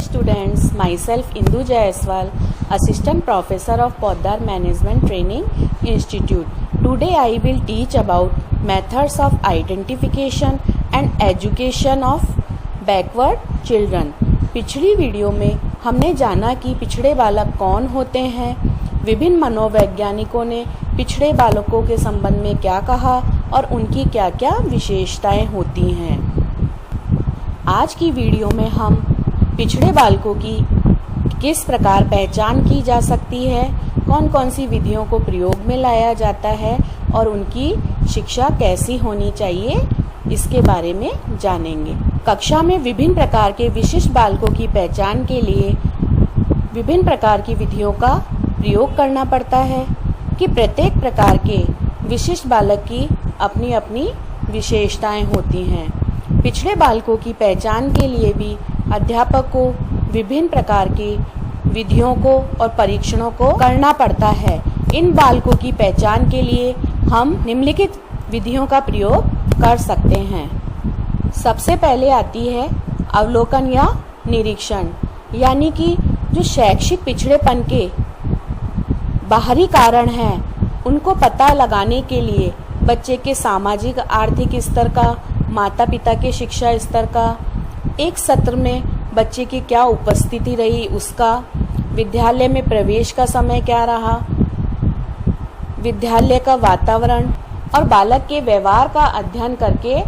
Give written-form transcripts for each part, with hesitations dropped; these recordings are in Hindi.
students, myself Indu Jaiswal, Assistant Professor of Poddar Management Training Institute. Today I will teach about methods of identification and education of backward children. पिछली वीडियो में हमने जाना कि पिछड़े बालक कौन होते हैं। विभिन्न मनोवैज्ञानिकों ने पिछड़े बालकों के संबंध में क्या कहा और उनकी क्या क्या विशेषताएं होती हैं। आज की वीडियो में हम पिछड़े बालकों की किस प्रकार पहचान की जा सकती है, कौन कौन सी विधियों को प्रयोग में लाया जाता है और उनकी शिक्षा कैसी होनी चाहिए, इसके बारे में जानेंगे। कक्षा में विभिन्न प्रकार के विशिष्ट बालकों की पहचान के लिए विभिन्न प्रकार की विधियों का प्रयोग करना पड़ता है कि प्रत्येक प्रकार के विशिष्ट बालक की अपनी अपनी विशेषताएं होती हैं। पिछड़े बालकों की पहचान के लिए भी अध्यापक को विभिन्न प्रकार की विधियों को और परीक्षणों को करना पड़ता है। इन बालकों की पहचान के लिए हम निम्नलिखित विधियों का प्रयोग कर सकते हैं। सबसे पहले आती है अवलोकन या निरीक्षण, यानी कि जो शैक्षिक पिछड़ेपन के बाहरी कारण हैं उनको पता लगाने के लिए बच्चे के सामाजिक आर्थिक स्तर का, माता पिता के शिक्षा स्तर का, एक सत्र में बच्चे की क्या उपस्थिति रही उसका, विद्यालय में प्रवेश का समय क्या रहा, विद्यालय का वातावरण और बालक के व्यवहार का अध्ययन करके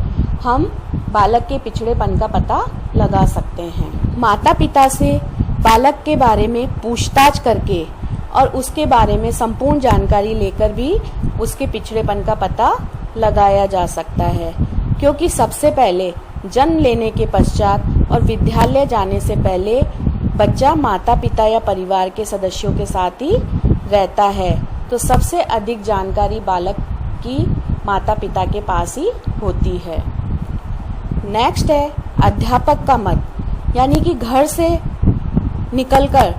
हम बालक के पिछड़ेपन का पता लगा सकते हैं। माता पिता से बालक के बारे में पूछताछ करके और उसके बारे में संपूर्ण जानकारी लेकर भी उसके पिछड़ेपन का पता लगाया जा सकता है, क्योंकि सबसे पहले जन्म लेने के पश्चात और विद्यालय जाने से पहले बच्चा माता पिता या परिवार के सदस्यों के साथ ही रहता है, तो सबसे अधिक जानकारी बालक की माता पिता के पास ही होती है। नेक्स्ट है अध्यापक का मत, यानी कि घर से निकलकर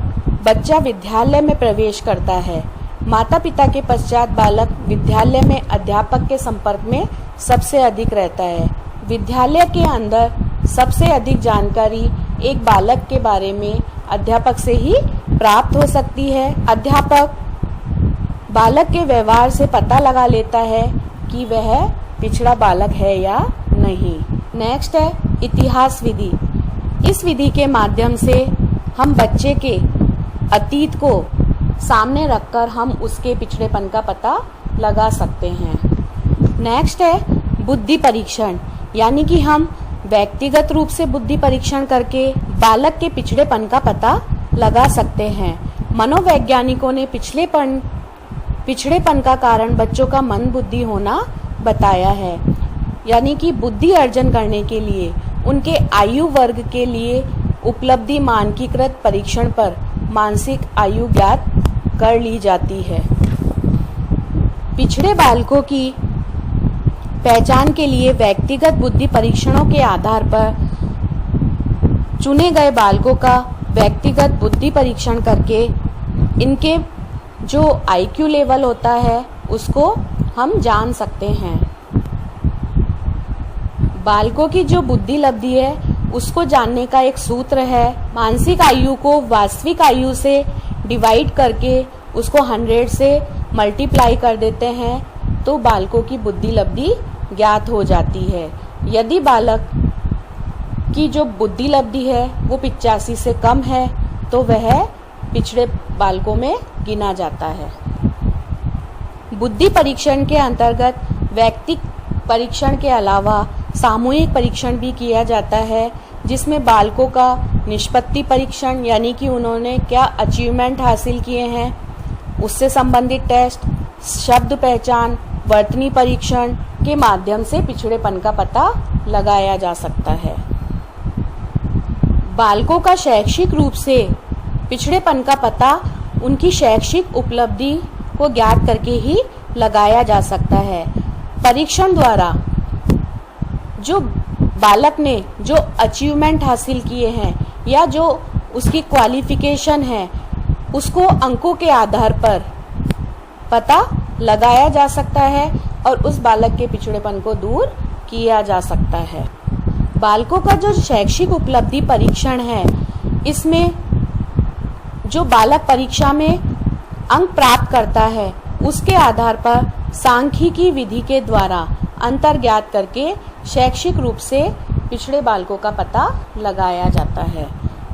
बच्चा विद्यालय में प्रवेश करता है। माता पिता के पश्चात बालक विद्यालय में अध्यापक के संपर्क में सबसे अधिक रहता है। विद्यालय के अंदर सबसे अधिक जानकारी एक बालक के बारे में अध्यापक से ही प्राप्त हो सकती है। अध्यापक बालक के व्यवहार से पता लगा लेता है कि वह पिछड़ा बालक है या नहीं। नेक्स्ट है इतिहास विधि। इस विधि के माध्यम से हम बच्चे के अतीत को सामने रखकर हम उसके पिछड़ेपन का पता लगा सकते हैं। नेक्स्ट है बुद्धि परीक्षण, यानी कि हम व्यक्तिगत रूप से बुद्धि परीक्षण करके बालक के पिछड़ेपन का पता लगा सकते हैं। मनोवैज्ञानिकों ने पिछड़ेपन का कारण बच्चों का मंद बुद्धि होना बताया है, यानी कि बुद्धि अर्जन करने के लिए उनके आयु वर्ग के लिए उपलब्धि मानकीकृत परीक्षण पर मानसिक आयु ज्ञात कर ली जाती है। पिछड़े बालकों की पहचान के लिए व्यक्तिगत बुद्धि परीक्षणों के आधार पर चुने गए बालकों का व्यक्तिगत बुद्धि परीक्षण करके इनके जो आईक्यू लेवल होता है उसको हम जान सकते हैं। बालकों की जो बुद्धि लब्धि है उसको जानने का एक सूत्र है, मानसिक आयु को वास्तविक आयु से डिवाइड करके उसको 100 से मल्टीप्लाई कर देते हैं तो बालकों की बुद्धि लब्धि ज्ञात हो जाती है। यदि बालक की जो बुद्धि लब्धि है वो 85 से कम है तो वह पिछड़े बालकों में गिना जाता है। बुद्धि परीक्षण के अंतर्गत व्यक्तिक परीक्षण के अलावा सामूहिक परीक्षण भी किया जाता है, जिसमें बालकों का निष्पत्ति परीक्षण, यानी कि उन्होंने क्या अचीवमेंट हासिल किए हैं उससे संबंधित टेस्ट, शब्द पहचान, वर्तनी परीक्षण के माध्यम से पिछड़ेपन का पता लगाया जा सकता है। बालकों का शैक्षिक रूप से पिछड़ेपन का पता उनकी शैक्षिक उपलब्धि को ज्ञात करके ही लगाया जा सकता है। परीक्षण द्वारा जो बालक ने जो अचीवमेंट हासिल किए हैं या जो उसकी क्वालिफिकेशन है उसको अंकों के आधार पर पता लगाया जा सकता है और उस बालक के पिछड़ेपन को दूर किया जा सकता है। बालकों का जो शैक्षिक उपलब्धि परीक्षण है इसमें जो बालक परीक्षा में अंक प्राप्त करता है उसके आधार पर सांख्यिकी विधि के द्वारा अंतर ज्ञात करके शैक्षिक रूप से पिछड़े बालकों का पता लगाया जाता है।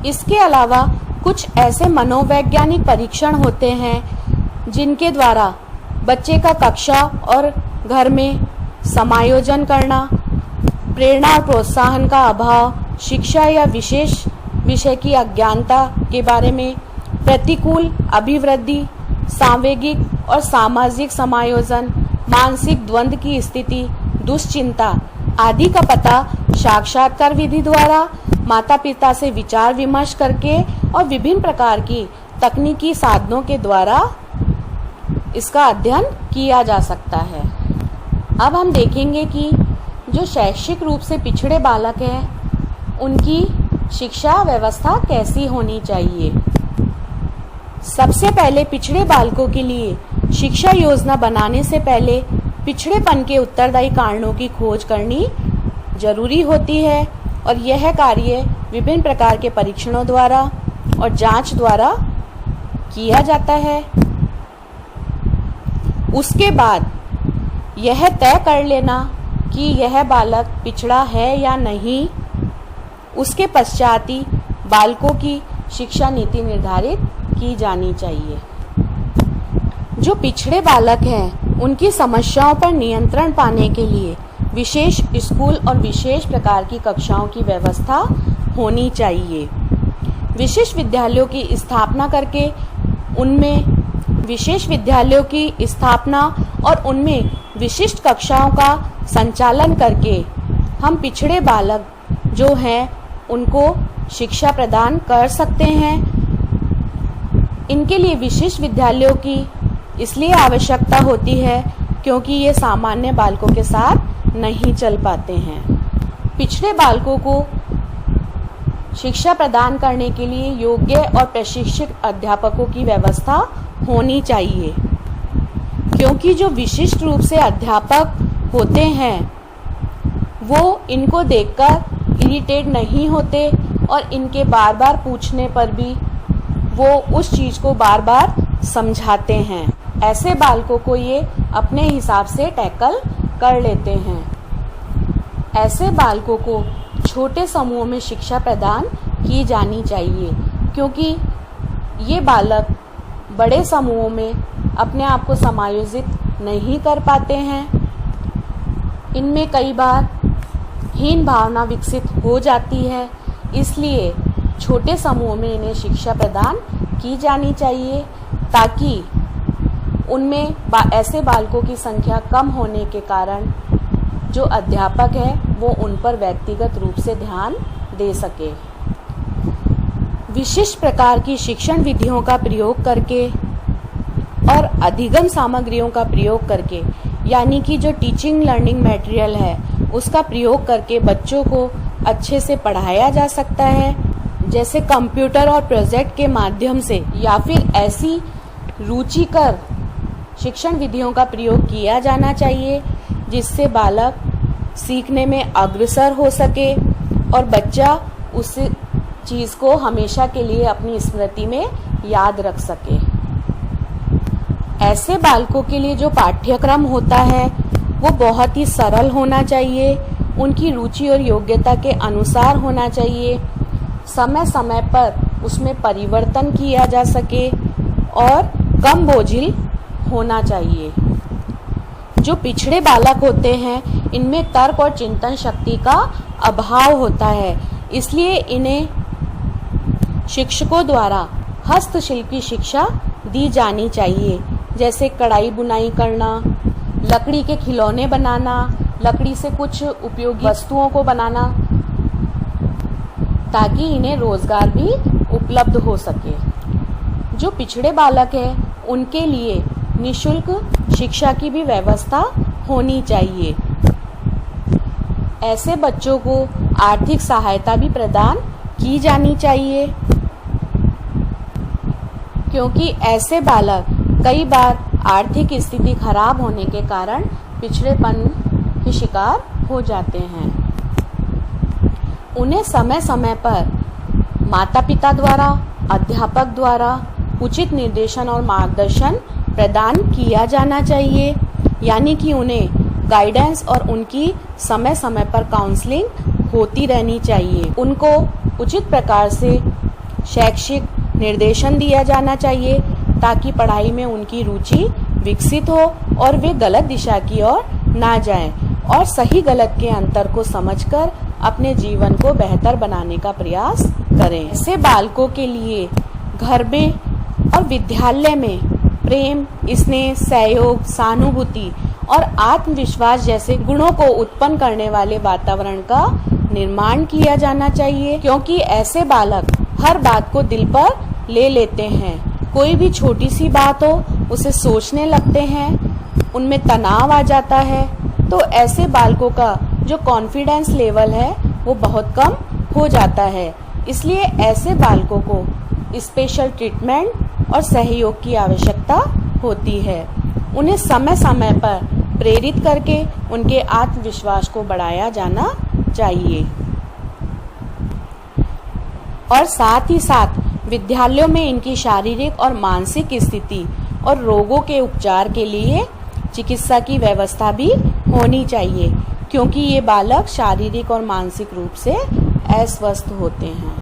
इसके अलावा कुछ ऐसे मनोवैज्ञानिक परीक्षण होते हैं जिनके द्वारा बच्चे का कक्षा और घर में समायोजन करना, प्रेरणा और प्रोत्साहन का अभाव, शिक्षा या विशेष विषय की अज्ञानता के बारे में, प्रतिकूल अभिवृद्धि, सांवेगिक और सामाजिक समायोजन, मानसिक द्वंद्व की स्थिति, दुश्चिंता आदि का पता साक्षात्कार विधि द्वारा माता पिता से विचार विमर्श करके और विभिन्न प्रकार की तकनीकी साधनों के द्वारा इसका अध्ययन किया जा सकता है। अब हम देखेंगे कि जो शैक्षिक रूप से पिछड़े बालक हैं उनकी शिक्षा व्यवस्था कैसी होनी चाहिए। सबसे पहले पिछड़े बालकों के लिए शिक्षा योजना बनाने से पहले पिछड़ेपन के उत्तरदायी कारणों की खोज करनी जरूरी होती है और यह कार्य विभिन्न प्रकार के परीक्षणों द्वारा और जांच द्वारा किया जाता है। उसके बाद यह तय कर लेना कि यह बालक पिछड़ा है या नहीं, उसके पश्चात ही बालकों की शिक्षा नीति निर्धारित की जानी चाहिए। जो पिछड़े बालक हैं उनकी समस्याओं पर नियंत्रण पाने के लिए विशेष स्कूल और विशेष प्रकार की कक्षाओं की व्यवस्था होनी चाहिए। विशेष विद्यालयों की स्थापना करके उनमें विशेष विद्यालयों की स्थापना और उनमें विशिष्ट कक्षाओं का संचालन करके हम पिछड़े बालक जो हैं उनको शिक्षा प्रदान कर सकते हैं। इनके लिए विशेष विद्यालयों की इसलिए आवश्यकता होती है क्योंकि ये सामान्य बालकों के साथ नहीं चल पाते हैं। पिछड़े बालकों को शिक्षा प्रदान करने के लिए योग्य और प्रशिक्षित अध्यापकों की व्यवस्था होनी चाहिए, क्योंकि जो विशिष्ट रूप से अध्यापक होते हैं वो इनको देखकर इरिटेट नहीं होते और इनके बार बार पूछने पर भी वो उस चीज़ को बार बार समझाते हैं। ऐसे बालकों को ये अपने हिसाब से टैकल कर लेते हैं। ऐसे बालकों को छोटे समूहों में शिक्षा प्रदान की जानी चाहिए, क्योंकि ये बालक बड़े समूहों में अपने आप को समायोजित नहीं कर पाते हैं। इनमें कई बार हीन भावना विकसित हो जाती है, इसलिए छोटे समूहों में इन्हें शिक्षा प्रदान की जानी चाहिए ताकि उनमें ऐसे बालकों की संख्या कम होने के कारण जो अध्यापक है वो उन पर व्यक्तिगत रूप से ध्यान दे सके। विशिष्ट प्रकार की शिक्षण विधियों का प्रयोग करके और अधिगम सामग्रियों का प्रयोग करके, यानी कि जो टीचिंग लर्निंग मटेरियल है उसका प्रयोग करके बच्चों को अच्छे से पढ़ाया जा सकता है, जैसे कंप्यूटर और प्रोजेक्ट के माध्यम से, या फिर ऐसी रुचिकर शिक्षण विधियों का प्रयोग किया जाना चाहिए जिससे बालक सीखने में अग्रसर हो सके और बच्चा उस चीज़ को हमेशा के लिए अपनी स्मृति में याद रख सके। ऐसे बालकों के लिए जो पाठ्यक्रम होता है वो बहुत ही सरल होना चाहिए, उनकी रुचि और योग्यता के अनुसार होना चाहिए, समय समय पर उसमें परिवर्तन किया जा सके और कम बोझिल होना चाहिए। जो पिछड़े बालक होते हैं इनमें तर्क और चिंतन शक्ति का अभाव होता है, इसलिए इन्हें शिक्षकों द्वारा हस्तशिल्प की शिक्षा दी जानी चाहिए, जैसे कढ़ाई बुनाई करना, लकड़ी के खिलौने बनाना, लकड़ी से कुछ उपयोगी वस्तुओं को बनाना, ताकि इन्हें रोजगार भी उपलब्ध हो सके। जो पिछड़े बालक हैं उनके लिए निःशुल्क शिक्षा की भी व्यवस्था होनी चाहिए। ऐसे बच्चों को आर्थिक सहायता भी प्रदान की जानी चाहिए, क्योंकि ऐसे बालक कई बार आर्थिक स्थिति खराब होने के कारण पिछड़ेपन के शिकार हो जाते हैं। उन्हें समय समय पर माता पिता द्वारा, अध्यापक द्वारा उचित निर्देशन और मार्गदर्शन प्रदान किया जाना चाहिए, यानी कि उन्हें गाइडेंस और उनकी समय समय पर काउंसलिंग होती रहनी चाहिए। उनको उचित प्रकार से शैक्षिक निर्देशन दिया जाना चाहिए ताकि पढ़ाई में उनकी रुचि विकसित हो और वे गलत दिशा की ओर ना जाएं और सही गलत के अंतर को समझकर अपने जीवन को बेहतर बनाने का प्रयास करें। ऐसे बालकों के लिए घर में और विद्यालय में प्रेम, स्नेह, सहयोग, सहानुभूति और आत्मविश्वास जैसे गुणों को उत्पन्न करने वाले वातावरण का निर्माण किया जाना चाहिए, क्योंकि ऐसे बालक हर बात को दिल पर ले लेते हैं। कोई भी छोटी सी बात हो उसे सोचने लगते हैं, उनमें तनाव आ जाता है। तो ऐसे बालकों का जो कॉन्फिडेंस लेवल है वो बहुत कम हो जाता है। इसलिए ऐसे बालकों को स्पेशल ट्रीटमेंट और सहयोग की आवश्यकता होती है। उन्हें समय समय पर प्रेरित करके उनके आत्मविश्वास को बढ़ाया जाना चाहिए और साथ ही साथ विद्यालयों में इनकी शारीरिक और मानसिक स्थिति और रोगों के उपचार के लिए चिकित्सा की व्यवस्था भी होनी चाहिए, क्योंकि ये बालक शारीरिक और मानसिक रूप से अस्वस्थ होते हैं।